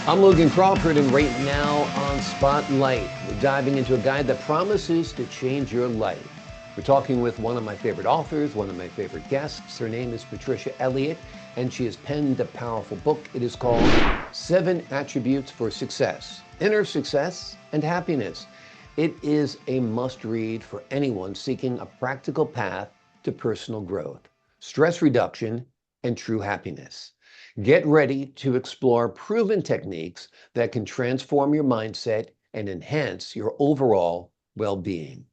I'm Logan Crawford, and right now on Spotlight, we're diving into a guide that promises to change your life. We're talking with one of my favorite authors, one of my favorite guests. Her name is Patricia Elliot, and she has penned a powerful book. It is called 7 Attributes for Success, Inner Success and Happiness. It is a must-read for anyone seeking a practical path to personal growth, stress reduction, and true happiness. Get ready to explore proven techniques that can transform your mindset and enhance your overall well-being.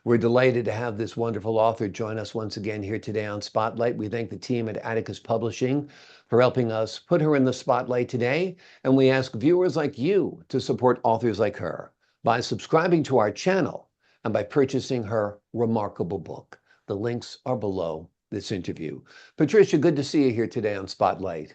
We're delighted to have this wonderful author join us once again here today on Spotlight. We thank the team at Atticus Publishing for helping us put her in the spotlight today. And we ask viewers like you to support authors like her by subscribing to our channel and by purchasing her remarkable book. The links are below this interview. Patricia, good to see you here today on Spotlight.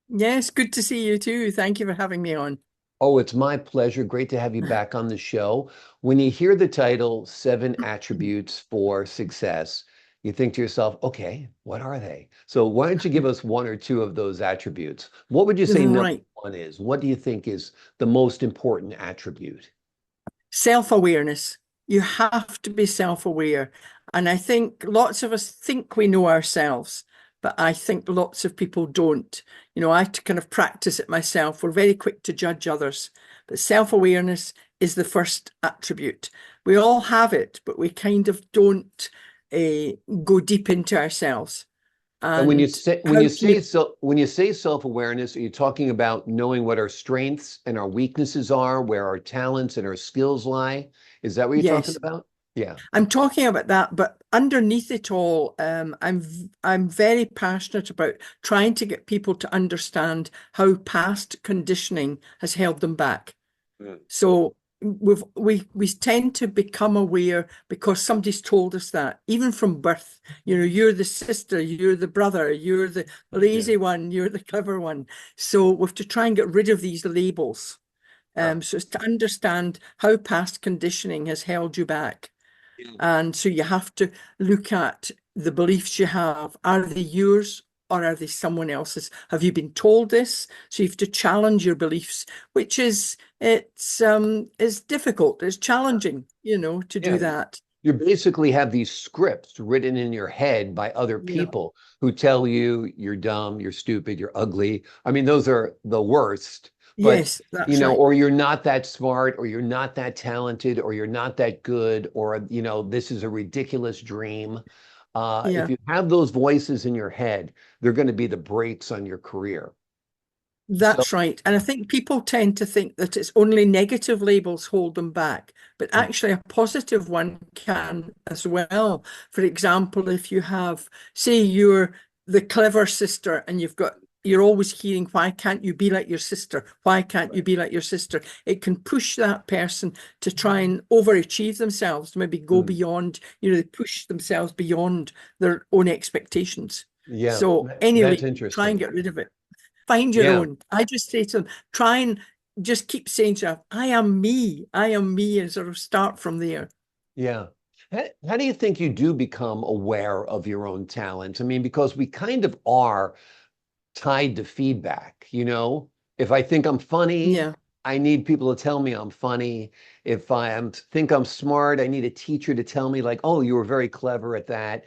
Yes, good to see you too. Thank you for having me on. Oh, it's my pleasure. Great to have you back on the show. When you hear the title, 7 Attributes for Success, you think to yourself, okay, what are they? So why don't you give us one or two of those attributes? What would you say number Right. one is? What do you think is the most important attribute? Self-awareness. You have to be self-aware. And I think lots of us think we know ourselves, but I think lots of people don't. You know, I kind of practice it myself. We're very quick to judge others, but self-awareness is the first attribute. We all have it, but we kind of don't go deep into ourselves. And when you And say how can you when you say self-awareness, are you talking about knowing what our strengths and our weaknesses are, where our talents and our skills lie? Is that what you're talking Yes. about? Yeah. I'm talking about that, but underneath it all, I'm very passionate about trying to get people to understand how past conditioning has held them back. Mm. So we tend to become aware because somebody's told us that, even from birth. You know, you're the sister, you're the brother, you're the Yeah. lazy one, you're the clever one. So we have to try and get rid of these labels. Ah, So it's to understand how past conditioning has held you back. yeah. And so you have to look at the beliefs you have. Are they yours or are they someone else's? Have you been told this? So you have to challenge your beliefs, which is difficult. It's challenging, you know, to do Yeah. that. You basically have these scripts written in your head by other Yeah. people who tell you you're dumb, you're stupid, you're ugly. I mean, those are the worst. But, Yes, that's right. or you're not that smart, or you're not that talented, or you're not that good, or, this is a ridiculous dream. If Yeah. you have those voices in your head, they're going to be the brakes on your career. So, That's right. And I think people tend to think that it's only negative labels hold them back, but actually a positive one can as well. For example, if you have, say you're the clever sister and you're always hearing, why can't you be like your sister? Why can't you be like your sister? It can push that person to try and overachieve themselves, to maybe go mm, beyond, they push themselves beyond their own expectations. yeah, So that's anyway, try and interesting. get rid of it. Find your Yeah. own. I just say to them, try and just keep saying to yourself, I am me, and sort of start from there. Yeah. How do you think you do become aware of your own talents? I mean, because we kind of are tied to feedback, If I think I'm funny, Yeah. I need people to tell me I'm funny. If think I'm smart, I need a teacher to tell me like, "Oh, you were very clever at that."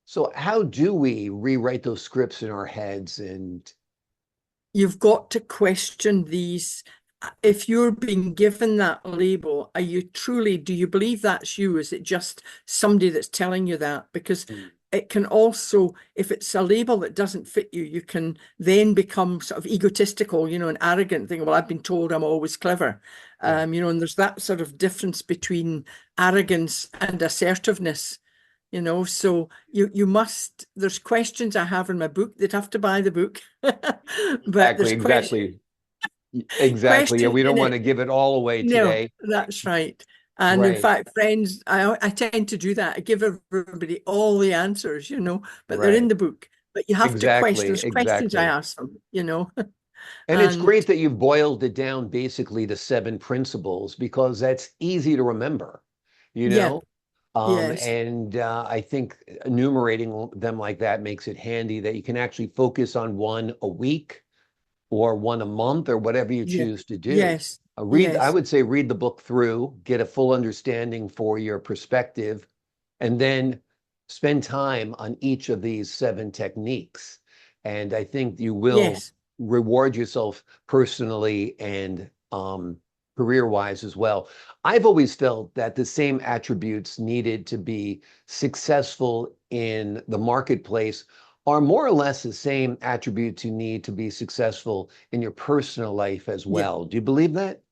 So how do we rewrite those scripts in our heads and You've got to question these. If you're being given that label, do you believe that's you? Is it just somebody that's telling you that? Because Mm, it can also, if it's a label that doesn't fit you, you can then become sort of egotistical, and arrogant, thinking, well, I've been told I'm always clever. yeah. And there's that sort of difference between arrogance and assertiveness. So you must, there's questions I have in my book. They'd have to buy the book. But Exactly, there's exactly. Exactly. Yeah, questions we don't in want to it. give it all away No, today. that's right. And in Right, fact, friends, I tend to do that. I give everybody all the answers, but they're in right. the book. But you have to question. Exactly, There's questions I exactly. ask them. And it's And great that you've boiled it down basically to 7 principles because that's easy to remember, you yeah, know? yes, And I think enumerating them like that makes it handy that you can actually focus on one a week or one a month or whatever you Yeah. choose to do. Yes. I Yes. would say read the book through, get a full understanding for your perspective, and then spend time on each of these 7 techniques. And I think you will Yes. reward yourself personally and career-wise as well. I've always felt that the same attributes needed to be successful in the marketplace are more or less the same attributes you need to be successful in your personal life as Yeah. well. Do you believe that?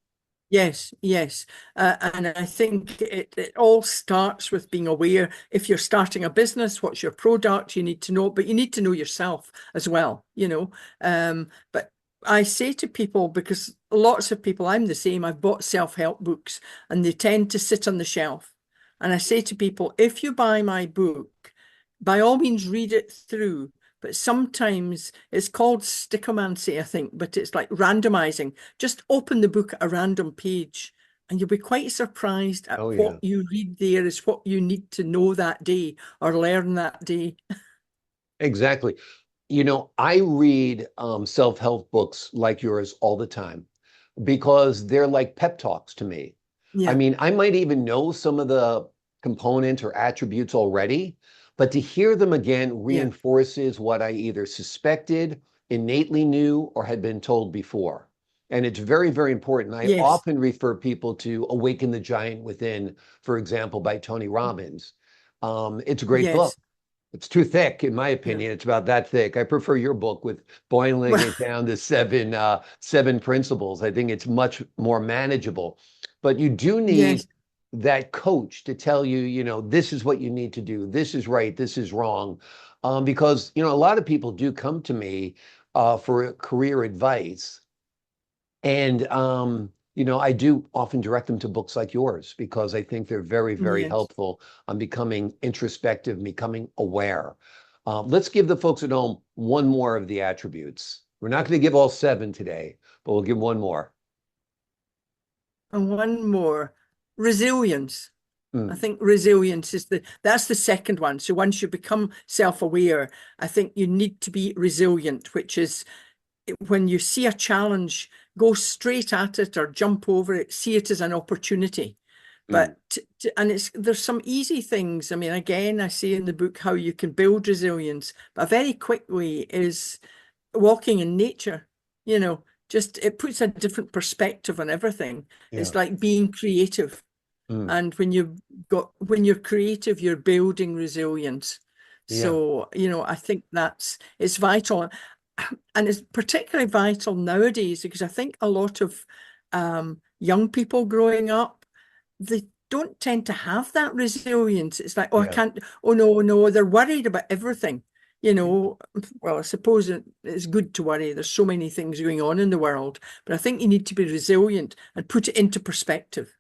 Yes, yes. And I think it all starts with being aware. If you're starting a business, what's your product? You need to know, but you need to know yourself as well, you know. But I say to people, because lots of people, I'm the same, I've bought self-help books and they tend to sit on the shelf. And I say to people, if you buy my book, by all means read it through. But sometimes it's called stickomancy, I think, but it's like randomizing. Just open the book at a random page and you'll be quite surprised at Oh, what yeah. you read there is what you need to know that day or learn that day. Exactly. I read self-help books like yours all the time because they're like pep talks to me. I Yeah, mean, I might even know some of the components or attributes already, but to hear them again yeah, reinforces what I either suspected, innately knew, or had been told before. And it's very, very important. I yes, often refer people to Awaken the Giant Within, for example, by Tony Robbins. It's a great book. yes, It's too thick, in my yeah. opinion. It's about that thick. I prefer your book with boiling Well, it down to seven principles. I think it's much more manageable. But you do need yes, that coach to tell you, this is what you need to do. This is right. This is wrong. Because, a lot of people do come to me for career advice. And I do often direct them to books like yours because I think they're very, very yes. helpful on becoming introspective, becoming aware. Let's give the folks at home one more of the attributes. We're not going to give all 7 today, but we'll give one more. And one more, resilience. I Mm, think resilience is that's the second one. So once you become self-aware, I think you need to be resilient, which is when you see a challenge, go straight at it or jump over it, see it as an opportunity. mm, But and there's some easy things. I mean, again, I say in the book how you can build resilience, but a very quick way is walking in nature. You know, just it puts a different perspective on everything. yeah. It's like being creative. Mm, And when you're creative, you're building resilience. yeah. So, I think it's vital. And it's particularly vital nowadays because I think a lot of young people growing up, they don't tend to have that resilience. It's like, oh, I Yeah. can't, oh no, no, they're worried about everything. Well, I suppose it's good to worry. There's so many things going on in the world, but I think you need to be resilient and put it into perspective.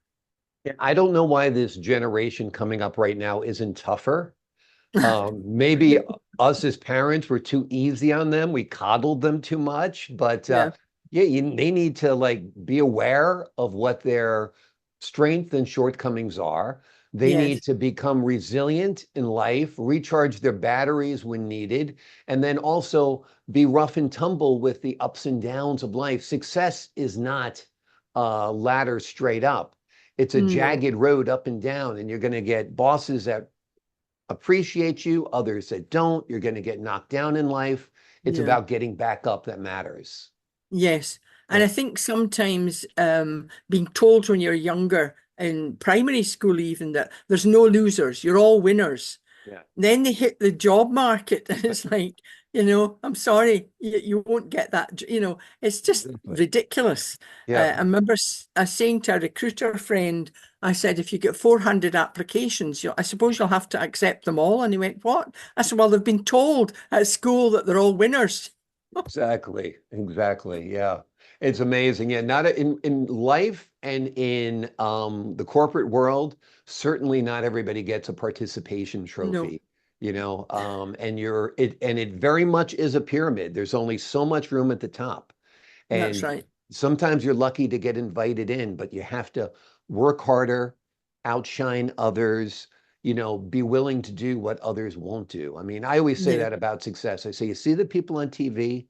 Yeah, I don't know why this generation coming up right now isn't tougher. Maybe us as parents were too easy on them. We coddled them too much. But Yeah, yeah, they need to like be aware of what their strengths and shortcomings are. They need yes, to become resilient in life, recharge their batteries when needed, and then also be rough and tumble with the ups and downs of life. Success is not a ladder straight up. It's a no, jagged road up and down, and you're going to get bosses that appreciate you, others that don't. You're going to get knocked down in life. It's yeah. about getting back up that matters. Yes. And Yeah. I think sometimes being told when you're younger, in primary school even, that there's no losers, you're all winners. Yeah. Then they hit the job market and it's like, I'm sorry, you won't get that. It's just Exactly. ridiculous. Yeah. I remember saying to a recruiter friend, I said, if you get 400 applications, I suppose you'll have to accept them all. And he went, what? I said, well, they've been told at school that they're all winners. Exactly. Exactly. Yeah. It's amazing. Yeah. Not in life and in the corporate world, certainly not everybody gets a participation No, trophy, and it very much is a pyramid. There's only so much room at the top. that's And right. sometimes you're lucky to get invited in, but you have to work harder, outshine others, be willing to do what others won't do. I mean, I always say Yeah. that about success. I say, you see the people on TV,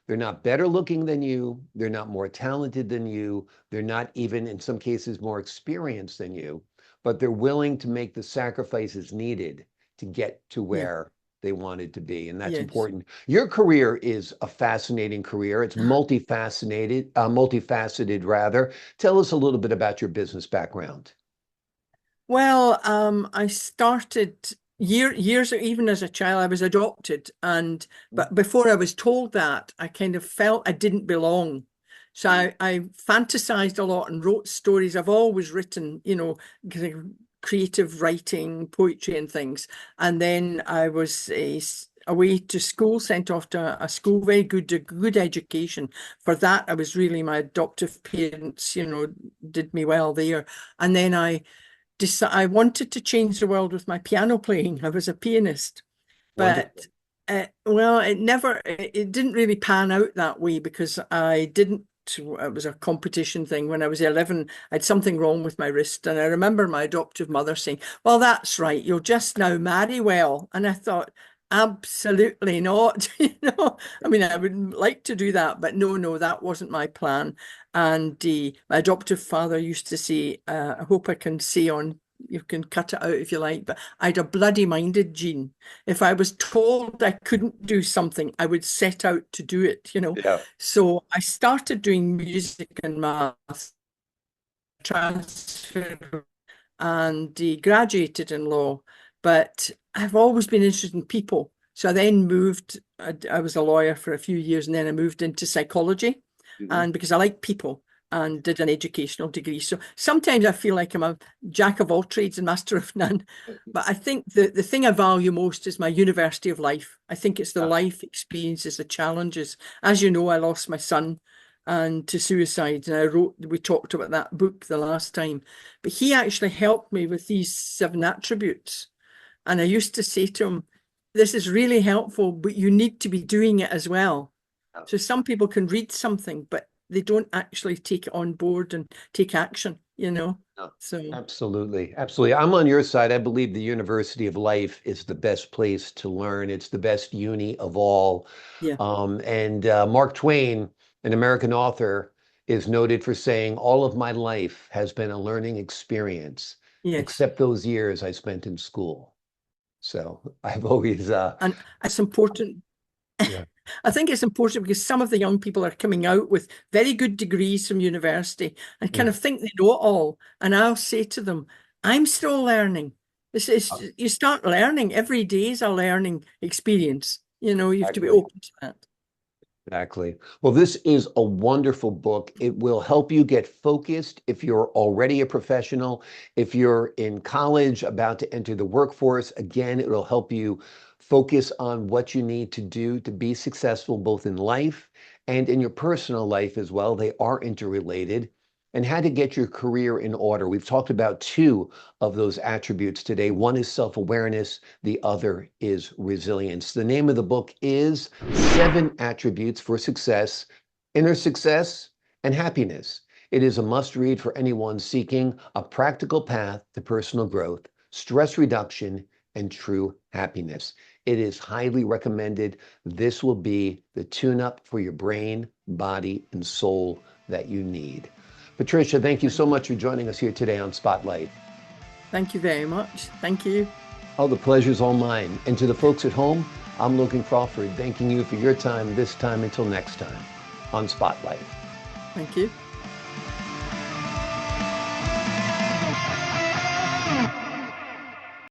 They're not better looking than you. They're not more talented than you. They're not even, in some cases, more experienced than you, but they're willing to make the sacrifices needed to get to Yeah. where they wanted to be. And that's Yes. important. Your career is a fascinating career. It's multifaceted rather. Tell us a little bit about your business background. Well, I started years even as a child. I was adopted, and but before I was told that, I kind of felt I didn't belong. So I fantasized a lot and wrote stories. I've always written, kind of creative writing, poetry, and things. And then I was away to school, sent off to a school, very good education. For that, I was really, my adoptive parents, did me well there. And then I wanted to change the world with my piano playing. I was a pianist, Wonderful. but well, it didn't really pan out that way because I didn't. It was a competition thing. When I was 11, I had something wrong with my wrist. And I remember my adoptive mother saying, well, that's right, you'll just now marry well. And I thought, absolutely not. I mean, I would like to do that, but no, that wasn't my plan. And my adoptive father used to say, I hope I can say on, you can cut it out if you like, but I had a bloody minded gene. If I was told I couldn't do something, I would set out to do it. Yeah. So I started doing music and maths, transfer, and graduated in law. But I've always been interested in people. So I then moved, I was a lawyer for a few years, and then I moved into psychology. Mhm. And because I like people, and did an educational degree. So sometimes I feel like I'm a jack of all trades and master of none. But I think the thing I value most is my university of life. I think it's the Yeah. life experiences, the challenges. As you know, I lost my son and to suicide. And we talked about that book the last time. But he actually helped me with these 7 attributes. And I used to say to him, this is really helpful, but you need to be doing it as well. So some people can read something, but they don't actually take it on board and take action. No, So absolutely. Absolutely. I'm on your side. I believe the University of Life is the best place to learn. It's the best uni of all. yeah, And Mark Twain, an American author, is noted for saying, all of my life has been a learning experience, yes. except those years I spent in school. So I've always, And it's important. yeah. I think it's important because some of the young people are coming out with very good degrees from university and kind Mm. of think they know it all. And I'll say to them, I'm still learning. This is, you start learning. Every day is a learning experience. You have to be Exactly. open to that. Exactly. Well, this is a wonderful book. It will help you get focused if you're already a professional. If you're in college, about to enter the workforce, again, it'll help you focus on what you need to do to be successful both in life and in your personal life as well. They are interrelated. And how to get your career in order. We've talked about 2 of those attributes today. One is self-awareness, the other is resilience. The name of the book is 7 Attributes for Success, Inner Success, and Happiness. It is a must-read for anyone seeking a practical path to personal growth, stress reduction, and true happiness. It is highly recommended. This will be the tune-up for your brain, body, and soul that you need. Patricia, thank you so much for joining us here today on Spotlight. Thank you very much. Thank you. Oh, the pleasure's all mine. And to the folks at home, I'm Logan Crawford, thanking you for your time this time until next time on Spotlight. Thank you.